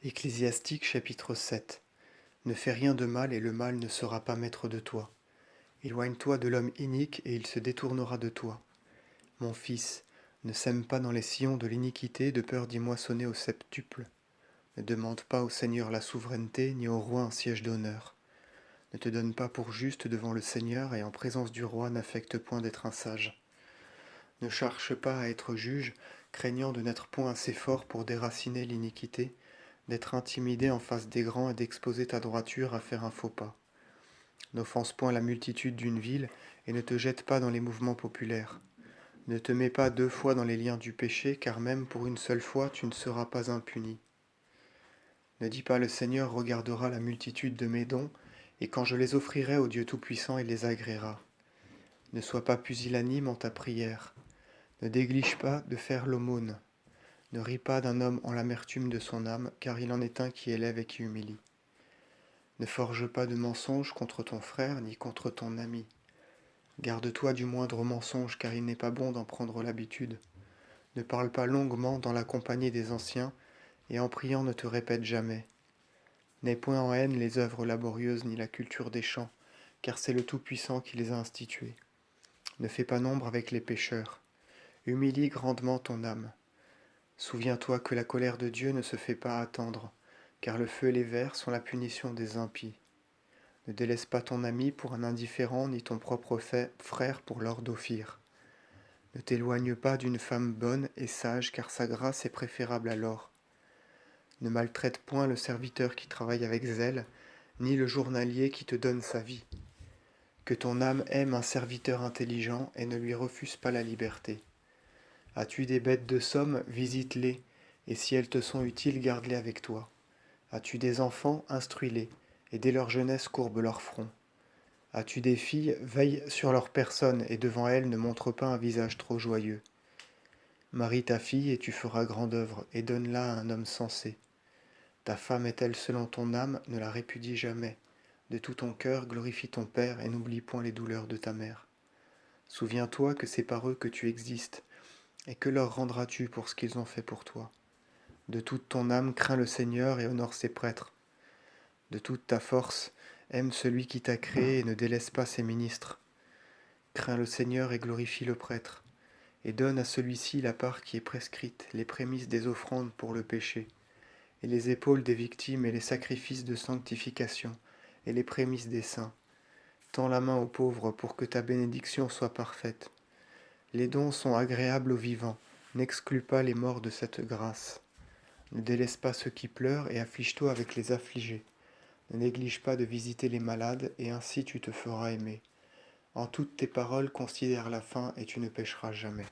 Ecclésiastique chapitre 7. Ne fais rien de mal et le mal ne sera pas maître de toi. Éloigne-toi de l'homme inique et il se détournera de toi. Mon fils, ne sème pas dans les sillons de l'iniquité de peur d'y moissonner au septuple. Ne demande pas au Seigneur la souveraineté ni au roi un siège d'honneur. Ne te donne pas pour juste devant le Seigneur et en présence du roi n'affecte point d'être un sage. Ne cherche pas à être juge, craignant de n'être point assez fort pour déraciner l'iniquité, d'être intimidé en face des grands et d'exposer ta droiture à faire un faux pas. N'offense point la multitude d'une ville et ne te jette pas dans les mouvements populaires. Ne te mets pas 2 fois dans les liens du péché, car même pour une seule fois tu ne seras pas impuni. Ne dis pas le Seigneur regardera la multitude de mes dons, et quand je les offrirai au Dieu Tout-Puissant, il les agréera. Ne sois pas pusillanime en ta prière. Ne néglige pas de faire l'aumône. Ne ris pas d'un homme en l'amertume de son âme, car il en est un qui élève et qui humilie. Ne forge pas de mensonge contre ton frère ni contre ton ami. Garde-toi du moindre mensonge, car il n'est pas bon d'en prendre l'habitude. Ne parle pas longuement dans la compagnie des anciens, et en priant ne te répète jamais. N'aie point en haine les œuvres laborieuses ni la culture des champs, car c'est le Tout-Puissant qui les a instituées. Ne fais pas nombre avec les pécheurs. Humilie grandement ton âme. Souviens-toi que la colère de Dieu ne se fait pas attendre, car le feu et les vers sont la punition des impies. Ne délaisse pas ton ami pour un indifférent, ni ton propre frère pour l'or d'Ophir. Ne t'éloigne pas d'une femme bonne et sage, car sa grâce est préférable à l'or. Ne maltraite point le serviteur qui travaille avec zèle, ni le journalier qui te donne sa vie. Que ton âme aime un serviteur intelligent et ne lui refuse pas la liberté. As-tu des bêtes de somme, visite-les, et si elles te sont utiles, garde-les avec toi. As-tu des enfants, instruis-les, et dès leur jeunesse courbe leur front. As-tu des filles, veille sur leur personne, et devant elles ne montre pas un visage trop joyeux. Marie ta fille, et tu feras grande œuvre, et donne-la à un homme sensé. Ta femme est-elle selon ton âme, ne la répudie jamais. De tout ton cœur, glorifie ton Père, et n'oublie point les douleurs de ta mère. Souviens-toi que c'est par eux que tu existes, et que leur rendras-tu pour ce qu'ils ont fait pour toi. De toute ton âme, crains le Seigneur et honore ses prêtres. De toute ta force, aime celui qui t'a créé et ne délaisse pas ses ministres. Crains le Seigneur et glorifie le prêtre, et donne à celui-ci la part qui est prescrite, les prémices des offrandes pour le péché, et les épaules des victimes et les sacrifices de sanctification, et les prémices des saints. Tends la main aux pauvres pour que ta bénédiction soit parfaite. Les dons sont agréables aux vivants, n'exclus pas les morts de cette grâce. Ne délaisse pas ceux qui pleurent et afflige-toi avec les affligés. Ne néglige pas de visiter les malades, et ainsi tu te feras aimer. En toutes tes paroles, considère la fin, et tu ne pécheras jamais.